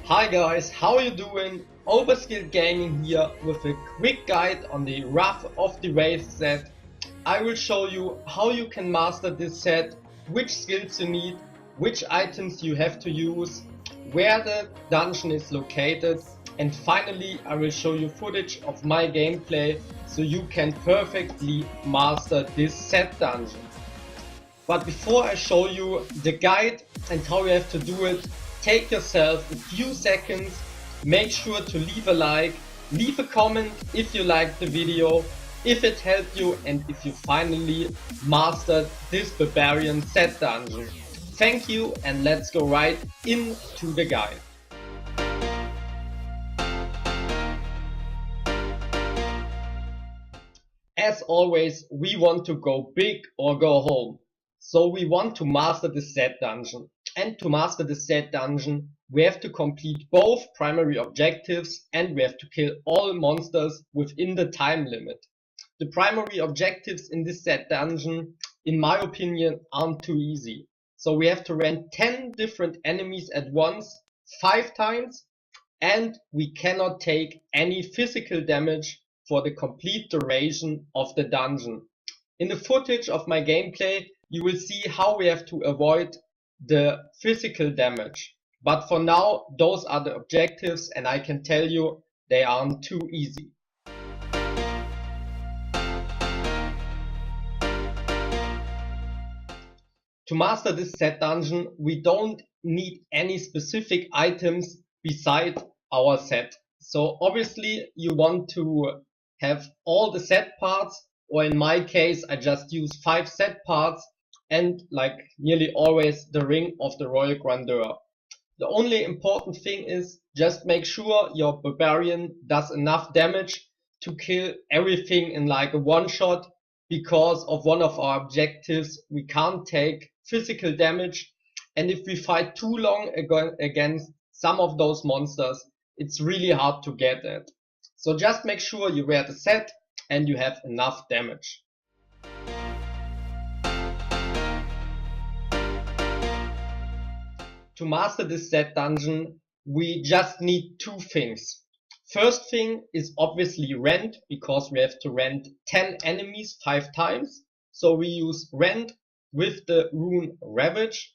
Hi guys, how are you doing? Overskilled Gaming here with a quick guide on the Wrath of the Waves set. I will show you how you can master this set, which skills you need, which items you have to use, where the dungeon is located, and finally I will show you footage of my gameplay so you can perfectly master this set dungeon. But before I show you the guide and how you have to do it, take yourself a few seconds, make sure to leave a like, leave a comment if you liked the video, if it helped you and if you finally mastered this barbarian set dungeon. Thank you and let's go right into the guide. As always, we want to go big or go home. So we want to master the set dungeon. And to master the set dungeon, we have to complete both primary objectives and we have to kill all monsters within the time limit. The primary objectives in this set dungeon, in my opinion, aren't too easy. So we have to rent 10 different enemies at once, 5 times, and we cannot take any physical damage for the complete duration of the dungeon. In the footage of my gameplay, you will see how we have to avoid the physical damage. But for now, those are the objectives and I can tell you they aren't too easy. To master this set dungeon, we don't need any specific items beside our set. So obviously you want to have all the set parts, or in my case I just use 5 set parts and like nearly always the ring of the royal grandeur. The only important thing is just make sure your barbarian does enough damage to kill everything in like a one shot. Because of one of our objectives we can't take physical damage, and if we fight too long against some of those monsters it's really hard to get it. So just make sure you wear the set and you have enough damage. To master this set dungeon we just need 2 things. First thing is obviously rent, because we have to rent 10 enemies 5 times. So we use rent with the rune Ravage.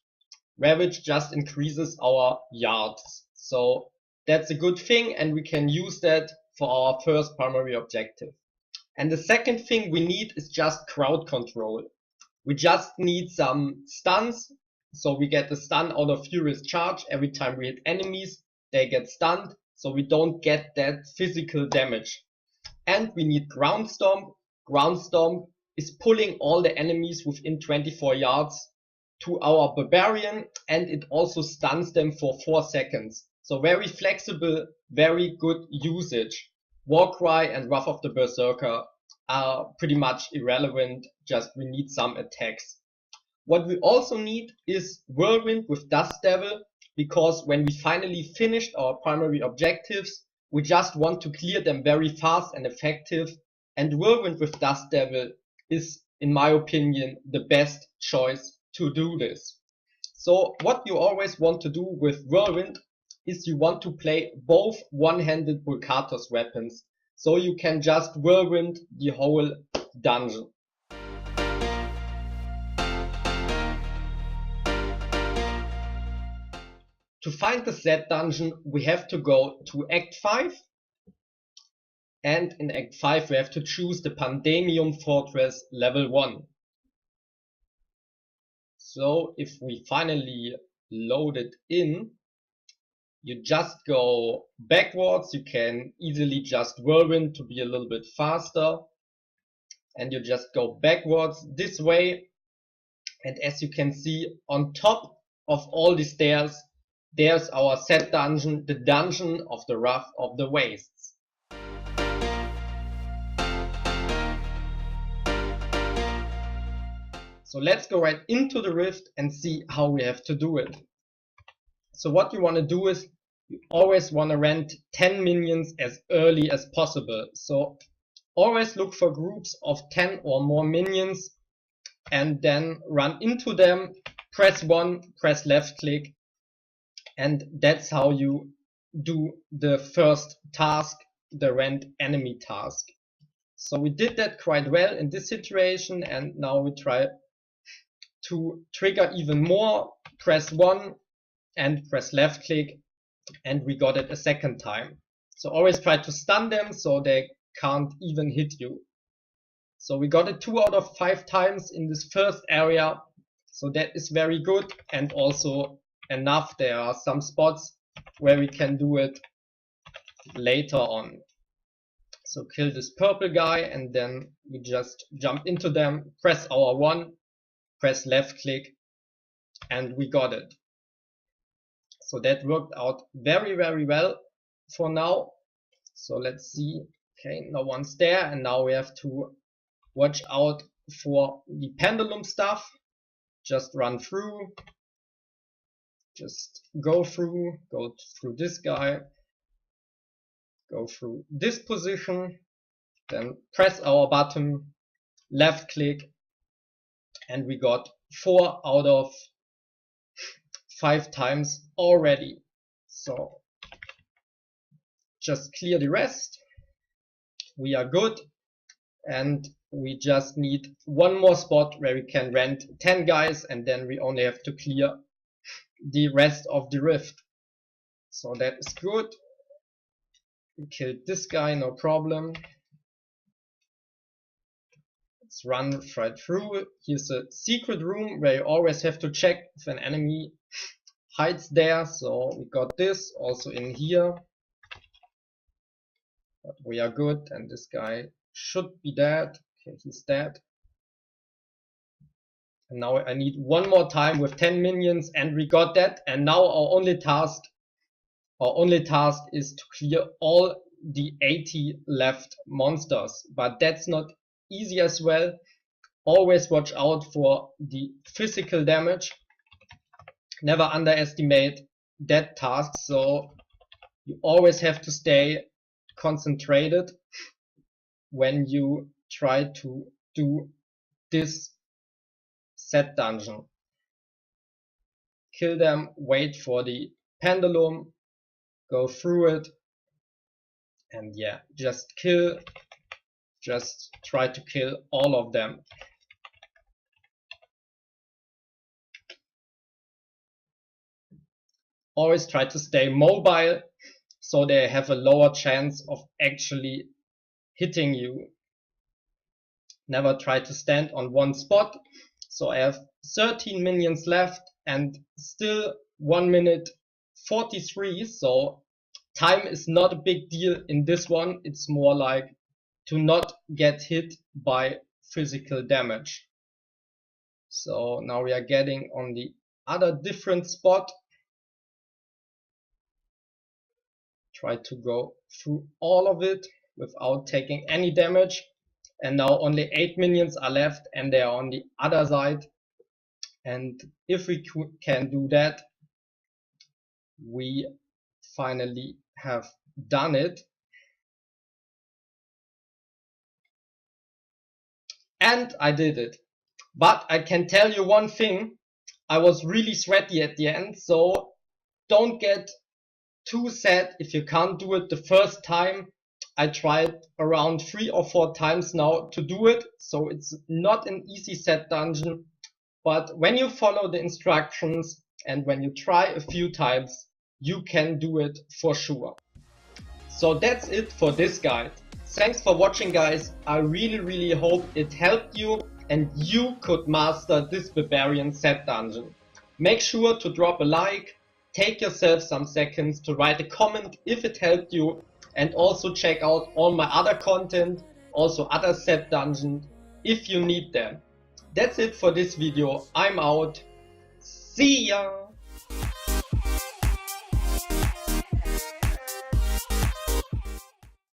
Ravage just increases our yards. So that's a good thing and we can use that for our first primary objective. And the second thing we need is just crowd control. We just need some stuns. So we get the stun out of Furious Charge. Every time we hit enemies, they get stunned. So we don't get that physical damage. And we need Ground Stomp. Ground Stomp is pulling all the enemies within 24 yards to our barbarian, and it also stuns them for 4 seconds. So very flexible, very good usage. Warcry and Wrath of the Berserker are pretty much irrelevant, just we need some attacks. What we also need is Whirlwind with Dust Devil, because when we finally finished our primary objectives, we just want to clear them very fast and effective, and Whirlwind with Dust Devil is, in my opinion, the best choice to do this. So what you always want to do with Whirlwind is you want to play both one-handed Vulkatos weapons, so you can just Whirlwind the whole dungeon. To find the set dungeon we have to go to Act 5, and in Act 5 we have to choose the Pandemium Fortress level 1. So if we finally load it in, you just go backwards. You can easily just Whirlwind to be a little bit faster, and you just go backwards this way, and as you can see on top of all the stairs there's our set dungeon, the dungeon of the Wrath of the Wastes. So let's go right into the rift and see how we have to do it. So what you want to do is you always want to rent 10 minions as early as possible. So always look for groups of 10 or more minions and then run into them, press 1, press left click, and that's how you do the first task, the rent enemy task. So we did that quite well in this situation, and now we try to trigger even more, press 1 and press left click, and we got it a second time. So always try to stun them so they can't even hit you. So we got it 2 out of 5 times in this first area, so that is very good and also enough. There are some spots where we can do it later on. So kill this purple guy and then we just jump into them, press our 1, press left click, and we got it. So that worked out very, very well for now. So let's see. Okay, no one's there, and now we have to watch out for the pendulum stuff. Just run through. Just go through this guy. Go through this position. Then press our button, left click, and we got 4 out of 5 times already. So just clear the rest. We are good, and we just need one more spot where we can rent 10 guys, and then we only have to clear the rest of the rift. So that is good. We killed this guy, no problem. Let's run right through. Here's a secret room where you always have to check if an enemy hides there. So we got this also in here. But we are good, and this guy should be dead. Okay, he's dead. And now I need one more time with 10 minions, and we got that. And now our only task is to clear all the 80 left monsters. But that's not easy as well. Always watch out for the physical damage. Never underestimate that task. So you always have to stay concentrated when you try to do this set dungeon. Kill them, wait for the pendulum, go through it, and yeah, just try to kill all of them. Always try to stay mobile so they have a lower chance of actually hitting you. Never try to stand on one spot. So I have 13 minions left and still 1 minute 43. So time is not a big deal in this one. It's more like to not get hit by physical damage. So now we are getting on the other different spot. Try to go through all of it without taking any damage. And now only 8 minions are left and they are on the other side. And if we can do that, we finally have done it. And I did it. But I can tell you one thing, I was really sweaty at the end, so don't get too sad if you can't do it the first time. I tried around 3 or 4 times now to do it, so it's not an easy set dungeon, but when you follow the instructions and when you try a few times, you can do it for sure. So that's it for this guide. Thanks for watching, guys. I really hope it helped you and you could master this barbarian set dungeon. Make sure to drop a like, take yourself some seconds to write a comment if it helped you, and also check out all my other content, also other set dungeons if you need them. That's it for this video. I'm out. See ya!